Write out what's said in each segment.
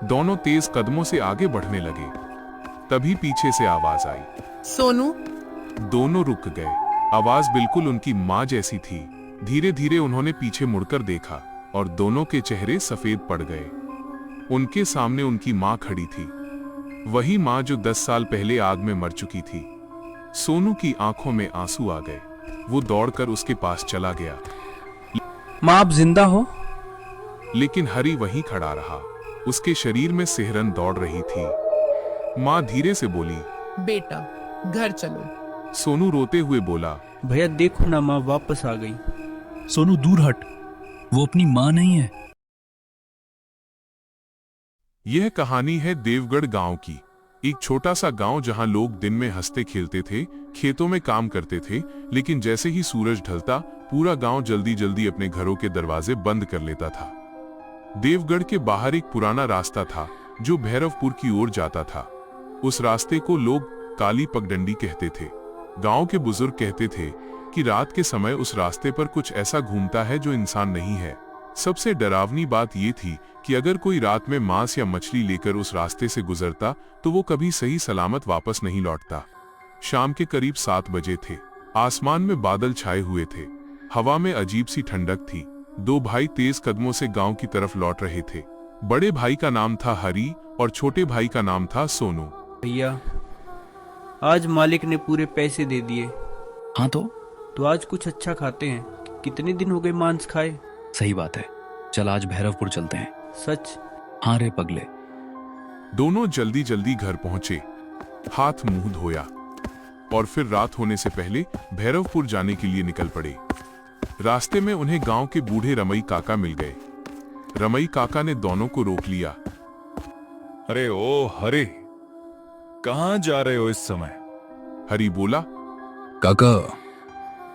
दोनों तेज कदमों से आगे बढ़ने लगे। तभी पीछे से आवाज आई, सोनू। दोनों रुक गए। आवाज बिल्कुल उनकी माँ जैसी थी। धीरे धीरे उन्होंने पीछे मुड़कर देखा और दोनों के चेहरे सफेद पड़ गए। उनके सामने उनकी माँ खड़ी थी, वही माँ जो 10 साल पहले आग में मर चुकी थी। सोनू की आंखों में आंसू आ गए। वो दौड़कर उसके पास चला गया, माँ आप जिंदा हो? लेकिन हरी वहीं खड़ा रहा। उसके शरीर में सिहरन दौड़ रही थी। माँ धीरे से बोली, बेटा घर चलो। सोनू रोते हुए बोला, भैया देखो ना, माँ वापस आ गई। सोनू दूर हट, वो अपनी माँ नहीं है। यह कहानी है देवगढ़ गांव की। एक छोटा सा गांव जहां लोग दिन में हंसते खेलते थे, खेतों में काम करते थे, लेकिन जैसे ही सूरज ढलता पूरा गांव जल्दी जल्दी अपने घरों के दरवाजे बंद कर लेता था। देवगढ़ के बाहर एक पुराना रास्ता था जो भैरवपुर की ओर जाता था। उस रास्ते को लोग काली पगडंडी कहते थे। गांव के बुजुर्ग कहते थे कि रात के समय उस रास्ते पर कुछ ऐसा घूमता है जो इंसान नहीं है। सबसे डरावनी बात यह थी कि अगर कोई रात में मांस या मछली लेकर उस रास्ते से गुजरता तो वो कभी सही सलामत वापस नहीं लौटता। शाम के करीब 7 बजे थे। आसमान में बादल छाए हुए थे। हवा में अजीब सी ठंडक थी। 2 भाई तेज कदमों से गांव की तरफ लौट रहे थे। बड़े भाई का नाम था हरी और छोटे भाई का नाम था सोनू। भैया आज मालिक ने पूरे पैसे दे दिए। हाँ तो आज कुछ अच्छा खाते हैं। कितने दिन हो गए मांस खाए। सही बात है, चल आज भैरवपुर चलते हैं। सच? हाँ रे पगले। दोनों जल्दी जल्दी घर पहुंचे, हाथ मुंह धोया और फिर रात होने से पहले भैरवपुर जाने के लिए निकल पड़े। रास्ते में उन्हें गांव के बूढ़े रमई काका मिल गए। रमई काका ने दोनों को रोक लिया। अरे ओ हरे, कहां जा रहे हो इस समय? हरी बोला, काका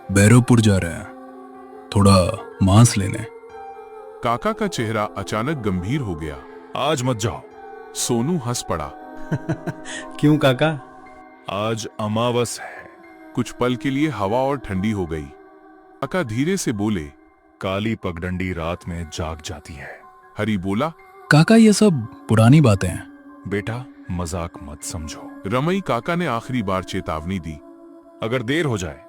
भैरवपुर जा रहे हैं, थोड़ा मांस लेने। काका का चेहरा अचानक गंभीर हो गया। आज मत जाओ। सोनू हंस पड़ा। क्यों काका? आज अमावस है। कुछ पल के लिए हवा और ठंडी हो गई। काका धीरे से बोले, काली पगडंडी रात में जाग जाती है। हरी बोला, काका ये सब पुरानी बातें हैं। बेटा मजाक मत समझो। रमई काका ने आखिरी बार चेतावनी दी। अगर देर हो जाए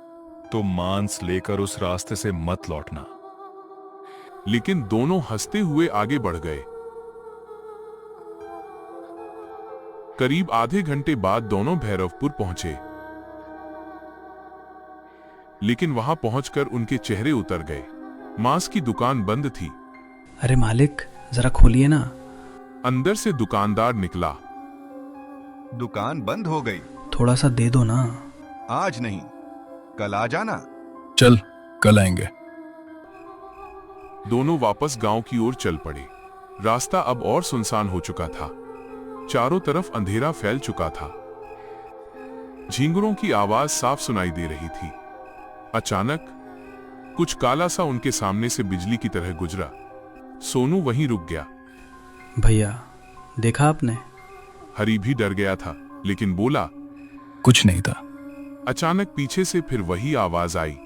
तो मांस लेकर उस रास्ते से मत लौटना। लेकिन दोनों हंसते हुए आगे बढ़ गए। करीब आधे घंटे बाद दोनों भैरवपुर पहुंचे, लेकिन वहां पहुंचकर उनके चेहरे उतर गए। मांस की दुकान बंद थी। अरे मालिक जरा खोलिए ना। अंदर से दुकानदार निकला। दुकान बंद हो गई। थोड़ा सा दे दो ना। आज नहीं, कल आ जाना। चल कल आएंगे। दोनों वापस गांव की ओर चल पड़े। रास्ता अब और सुनसान हो चुका था। चारों तरफ अंधेरा फैल चुका था। झींगुरों की आवाज साफ सुनाई दे रही थी। अचानक कुछ काला सा उनके सामने से बिजली की तरह गुजरा। सोनू वहीं रुक गया। भैया देखा आपने? हरी भी डर गया था, लेकिन बोला, कुछ नहीं था। अचानक पीछे से फिर वही आवाज आई।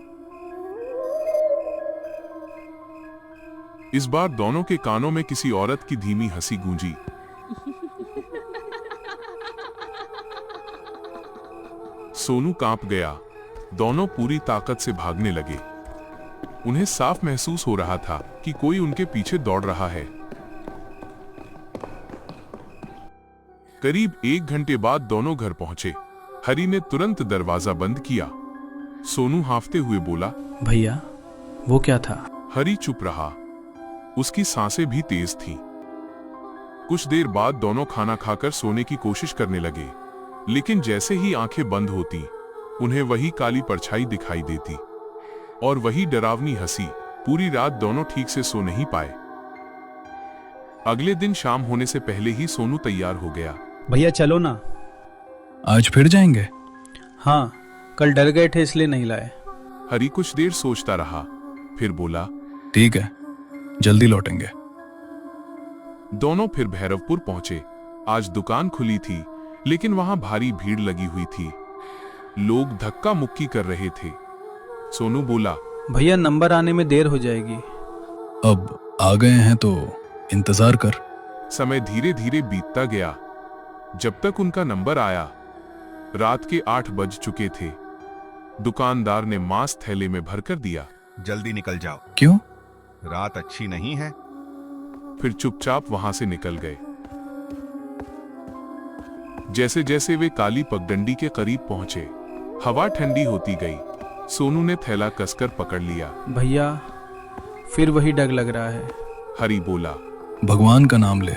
इस बार दोनों के कानों में किसी औरत की धीमी हंसी गूंजी। सोनू कांप गया। दोनों पूरी ताकत से भागने लगे। उन्हें साफ महसूस हो रहा था कि कोई उनके पीछे दौड़ रहा है। करीब 1 घंटे बाद दोनों घर पहुंचे। हरी ने तुरंत दरवाजा बंद किया। सोनू हांफते हुए बोला, भैया वो क्या था? हरी चुप रहा। उसकी सांसें भी तेज थीं। कुछ देर बाद दोनों खाना खाकर सोने की कोशिश करने लगे, लेकिन जैसे ही आंखें बंद होती उन्हें वही काली परछाई दिखाई देती और वही डरावनी हंसी। पूरी रात दोनों ठीक से सो नहीं पाए। अगले दिन शाम होने से पहले ही सोनू तैयार हो गया। भैया चलो ना। आज फिर जाएंगे? हाँ, कल डर गए थे इसलिए नहीं लाए। हरी कुछ देर सोचता रहा, फिर बोला, ठीक है, जल्दी लौटेंगे। दोनों फिर भैरवपुर पहुंचे। आज दुकान खुली थी, लेकिन वहां भारी भीड़ लगी हुई थी। लोग धक्का मुक्की कर रहे थे। सोनू बोला, भैया नंबर आने में देर हो जाएगी। अब आ गए हैं तो इंतजार कर। समय धीरे धीरे बीतता गया, जब तक उनका नंबर आया। रात के 8 बज चुके थे। दुकानदार ने मांस थैले में भरकर दिया। जल्दी निकल जाओ, क्यों? रात अच्छी नहीं है। फिर चुपचाप वहां से निकल गए। जैसे जैसे वे काली पगडंडी के करीब पहुंचे, हवा ठंडी होती गई। सोनू ने थैला कसकर पकड़ लिया। भैया फिर वही डर लग रहा है। हरी बोला। भगवान का नाम ले।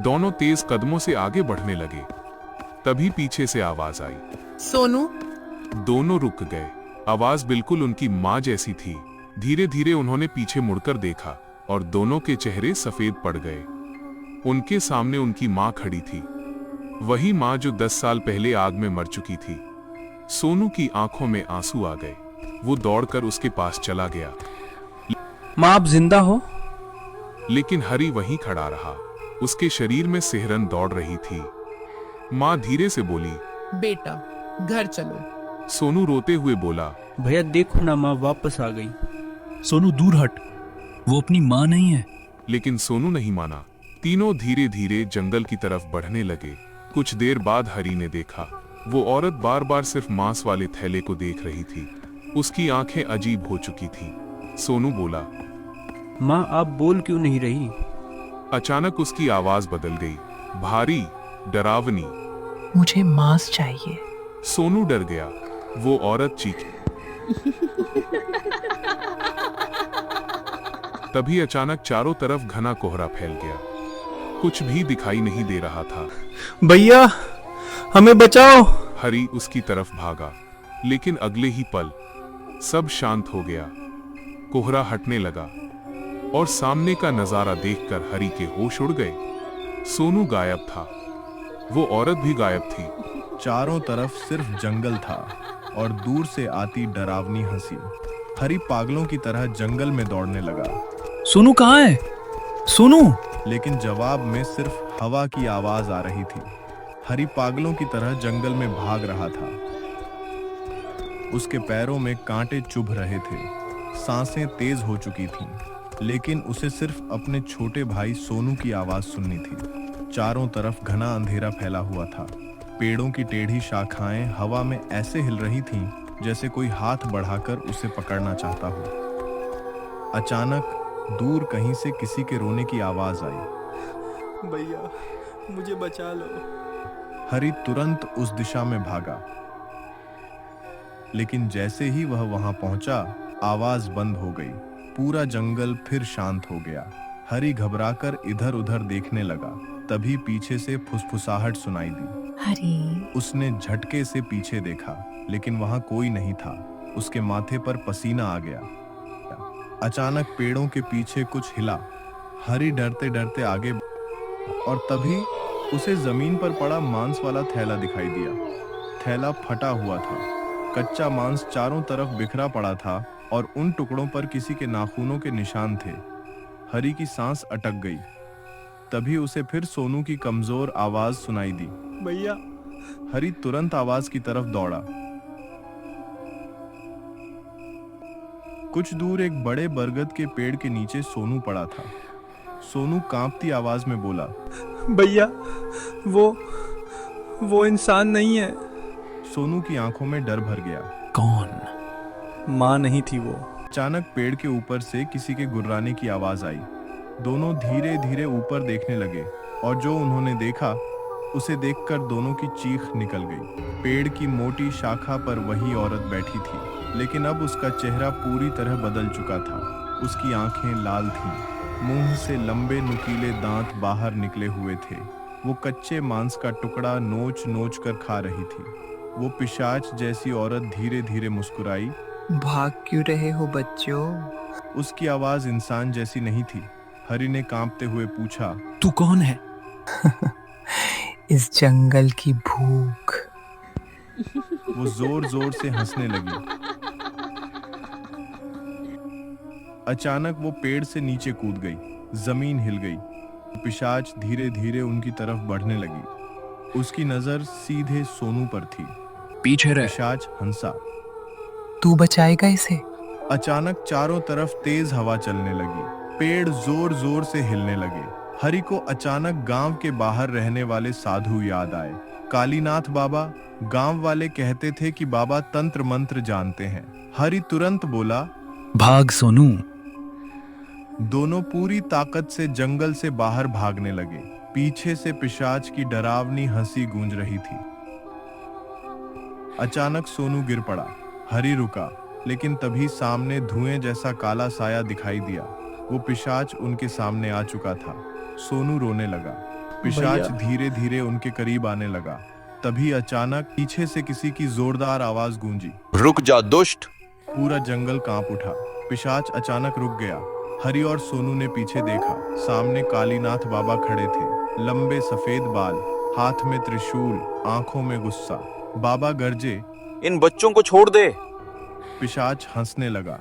दोनों तेज कदमों से आगे बढ़ने लगे। तभी पीछे से आवाज आई। सोनू, दोनों रुक गए। आवाज बिल्कुल उनकी माँ जैसी थी। धीरे धीरे उन्होंने पीछे मुड़कर देखा और दोनों के चेहरे सफेद पड़ गए। उनके सामने उनकी माँ खड़ी थी, वही माँ जो 10 साल पहले आग में मर चुकी थी। सोनू की आंखों में आंसू आ गए। वो दौड़कर उसके पास चला गया, माँ आप जिंदा हो? लेकिन हरी वहीं खड़ा रहा। उसके शरीर में सिहरन दौड़ रही थी। माँ धीरे से बोली, बेटा घर चलो। सोनू रोते हुए बोला, भैया देखो ना, माँ वापस आ गई। सोनू दूर हट, वो अपनी माँ नहीं है। लेकिन सोनू नहीं माना। तीनों धीरे धीरे जंगल की तरफ बढ़ने लगे। कुछ देर बाद हरी ने देखा, वो औरत बार बार सिर्फ मांस वाले थैले को देख रही थी। उसकी आंखें अजीब हो चुकी थी। सोनू बोला, माँ आप बोल क्यों नहीं रही? अचानक उसकी आवाज बदल गई, भारी, डरावनी। मुझे मांस चाहिए। सोनू डर गया। वो औरत चीखी। तभी अचानक चारों तरफ घना कोहरा फैल गया। कुछ भी दिखाई नहीं दे रहा था। भैया हमें बचाओ। हरी उसकी तरफ भागा, लेकिन अगले ही पल सब शांत हो गया। कोहरा हटने लगा और सामने का नजारा देखकर हरी के होश उड़ गए। सोनू गायब था, वो औरत भी गायब थी। चारों तरफ सिर्फ जंगल था और दूर से आती डरावनी हंसी। हरी पागलों की तरह जंगल में दौड़ने लगा, सोनू कहाँ है? सोनू! लेकिन जवाब में सिर्फ हवा की आवाज आ रही थी। हरी पागलों की तरह जंगल में भाग रहा था। उसके पैरों में कांटे चुभ रहे थे, सांसें तेज हो चुकी थीं, लेकिन उसे सिर्फ अपने छोटे भाई सोनू की आवाज सुननी थी। चारों तरफ घना अंधेरा फैला हुआ था। पेड़ों की टेढ़ी शाखाएं हवा में ऐसे हिल रही थीं जैसे कोई हाथ बढ़ाकर उसे पकड़ना चाहता हो। अचानक दूर कहीं से किसी के रोने की आवाज आई। भैया मुझे बचा लो। हरी तुरंत उस दिशा में भागा, लेकिन जैसे ही वह वहां पहुंचा, आवाज बंद हो गई। पूरा जंगल फिर शांत हो गया। हरी घबराकर इधर उधर देखने लगा। तभी पीछे से फुसफुसाहट सुनाई दी। हरी, उसने झटके से पीछे देखा, लेकिन वहां कोई नहीं था। उसके माथे पर पसीना आ गया। अचानक पेड़ों के पीछे कुछ हिला। हरी डरते डरते आगे, और तभी उसे जमीन पर पड़ा मांस वाला थैला दिखाई दिया। थैला फटा हुआ था। कच्चा मांस चारों तरफ बिखरा पड़ा था और उन टुकड़ों पर किसी के नाखूनों के निशान थे। हरी की सांस अटक गई। तभी उसे फिर सोनू की कमजोर आवाज सुनाई दी। भैया। हरी तुरंत आवाज की तरफ दौड़ा। कुछ दूर एक बड़े बरगद के पेड़ के नीचे सोनू पड़ा था। सोनू कांपती आवाज में बोला, भैया वो इंसान नहीं है। सोनू की आंखों में डर भर गया। कौन? माँ नहीं थी वो। अचानक पेड़ के ऊपर से किसी के गुर्राने की आवाज आई। दोनों धीरे धीरे ऊपर देखने लगे और जो उन्होंने देखा उसे देखकर दोनों की चीख निकल गई। पेड़ की मोटी शाखा पर वही औरत बैठी थी, लेकिन अब उसका चेहरा पूरी तरह बदल चुका था। उसकी आंखें लाल थीं, मुंह से लंबे नुकीले दांत बाहर निकले हुए थे। वो कच्चे मांस का टुकड़ा नोच नोच कर खा रही थी। वो पिशाच जैसी औरत धीरे धीरे मुस्कुराई। भाग क्यों रहे हो बच्चों? उसकी आवाज इंसान जैसी नहीं थी। हरी ने कांपते हुए पूछा, तू कौन है? इस जंगल की भूख। वो जोर जोर से हंसने लगी। अचानक वो पेड़ से नीचे कूद गई। जमीन हिल गई। पिशाच धीरे धीरे उनकी तरफ बढ़ने लगी। उसकी नजर सीधे सोनू पर थी। पीछे रह। पिशाच हंसा। तू बचाएगा इसे? अचानक चारों तरफ तेज हवा चलने लगी। पेड़ जोर जोर से हिलने लगे। हरि को अचानक गांव के बाहर रहने वाले साधु याद आए। कालीनाथ बाबा। गांव वाले कहते थे कि बाबा तंत्र मंत्र जानते हैं। हरि तुरंत बोला, भाग सोनू। दोनों पूरी ताकत से जंगल से बाहर भागने लगे। पीछे से पिशाच की डरावनी हंसी गूंज रही थी। अचानक सोनू गिर पड़ा। हरि रुका, लेकिन तभी सामने धुएं जैसा काला साया दिखाई दिया। वो पिशाच उनके सामने आ चुका था। सोनू रोने लगा। पिशाच धीरे धीरे उनके करीब आने लगा। तभी अचानक पीछे से किसी की जोरदार आवाज गूंजी, रुक जा दुष्ट। पूरा जंगल कांप उठा। पिशाच अचानक रुक गया। हरि और सोनू ने पीछे देखा। सामने कालीनाथ बाबा खड़े थे, लंबे सफेद बाल, हाथ में त्रिशूल, आंखों में गुस्सा। बाबा गरजे, इन बच्चों को छोड़ दे। पिशाच हंसने लगा।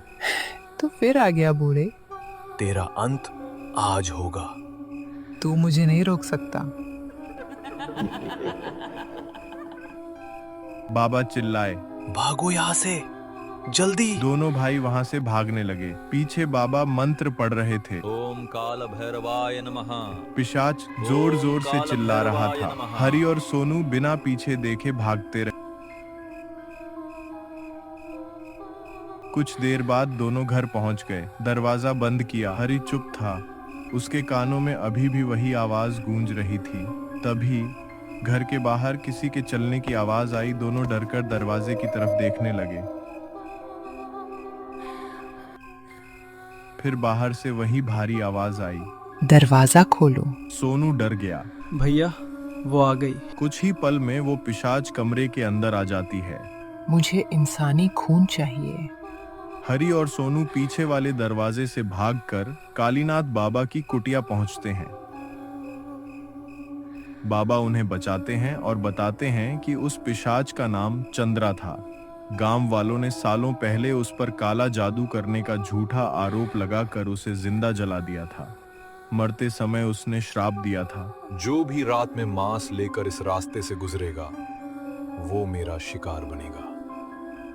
तो फिर आ गया बूढ़े। तेरा अंत आज होगा। तू मुझे नहीं रोक सकता। बाबा चिल्लाए। भागो यहाँ से, जल्दी। दोनों भाई वहां से भागने लगे। पीछे बाबा मंत्र पढ़ रहे थे। ओम काल भैरवाय नमः। पिशाच जोर जोर से चिल्ला रहा था। हरि और सोनू बिना पीछे देखे भागते रहे। कुछ देर बाद दोनों घर पहुंच गए। दरवाजा बंद किया। हरि चुप था। उसके कानों में अभी भी वही आवाज गूंज रही थी। तभी घर के बाहर किसी के चलने की आवाज आई। दोनों डरकर दरवाजे की तरफ देखने लगे। फिर बाहर से वही भारी आवाज आई, दरवाजा खोलो। सोनू डर गया। भैया वो आ गई। कुछ ही पल में वो पिशाच कमरे के अंदर आ जाती है। मुझे इंसानी खून चाहिए। हरि और सोनू पीछे वाले दरवाजे से भागकर कालीनाथ बाबा की कुटिया पहुंचते हैं। बाबा उन्हें बचाते हैं और बताते हैं कि उस पिशाच का नाम चंद्रा था। गांव वालों ने सालों पहले उस पर काला जादू करने का झूठा आरोप लगाकर उसे जिंदा जला दिया था। मरते समय उसने श्राप दिया था, जो भी रात में मांस लेकर इस रास्ते से गुजरेगा वो मेरा शिकार बनेगा।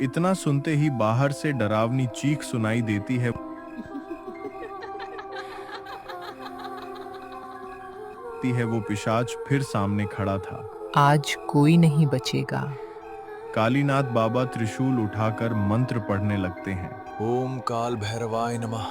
इतना सुनते ही बाहर से डरावनी चीख सुनाई देती है। वो पिशाच फिर सामने खड़ा था। आज कोई नहीं बचेगा। कालीनाथ बाबा त्रिशूल उठाकर मंत्र पढ़ने लगते हैं। ओम काल भैरवाय नमः।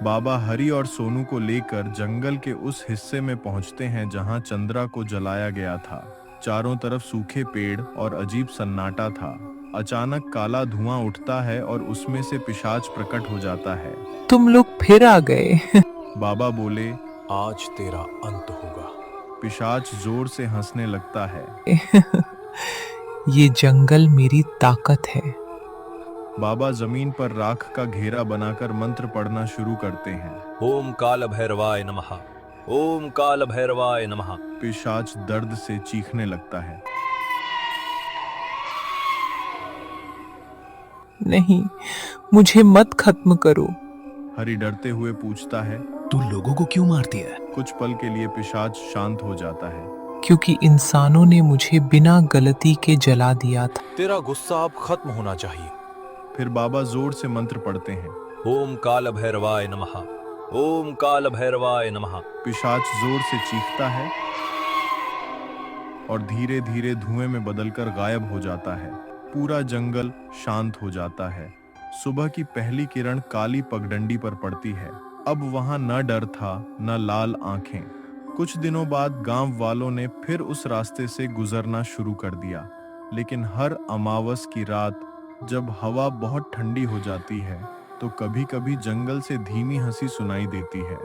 बाबा हरि और सोनू को लेकर जंगल के उस हिस्से में पहुंचते हैं जहां चंद्रा को जलाया गया था। चारों तरफ सूखे पेड़ और अजीब सन्नाटा था। अचानक काला धुआं उठता है और उसमें से पिशाच प्रकट हो जाता है। तुम लोग फिर आ गए। बाबा बोले, आज तेरा अंत होगा। पिशाच जोर से हंसने लगता है। ये जंगल मेरी ताकत है। बाबा जमीन पर राख का घेरा बनाकर मंत्र पढ़ना शुरू करते हैं। ओम काल भैरवाय नमः। ओम काल भैरवाय नमः। पिशाच दर्द से चीखने लगता है। नहीं, मुझे मत खत्म करो। हरि डरते हुए पूछता है, तू लोगों को क्यों मारती है? कुछ पल के लिए पिशाच शांत हो जाता है। क्योंकि इंसानों ने मुझे बिना गलती के जला दिया था। तेरा गुस्सा अब खत्म होना चाहिए। फिर बाबा जोर से मंत्र पढ़ते हैं। ओम काल भैरवाय नमः। ओम काल भैरवाय नमः। पिशाच जोर से चीखता है और धीरे धीरे धुएं में बदलकर गायब हो जाता है। पूरा जंगल शांत हो जाता है। सुबह की पहली किरण काली पगडंडी पर पड़ती है। अब वहां न डर था न लाल आंखें। कुछ दिनों बाद गांव वालों ने फिर उस रास्ते से गुजरना शुरू कर दिया। लेकिन हर अमावस की रात जब हवा बहुत ठंडी हो जाती है तो कभी-कभी जंगल से धीमी हंसी सुनाई देती है।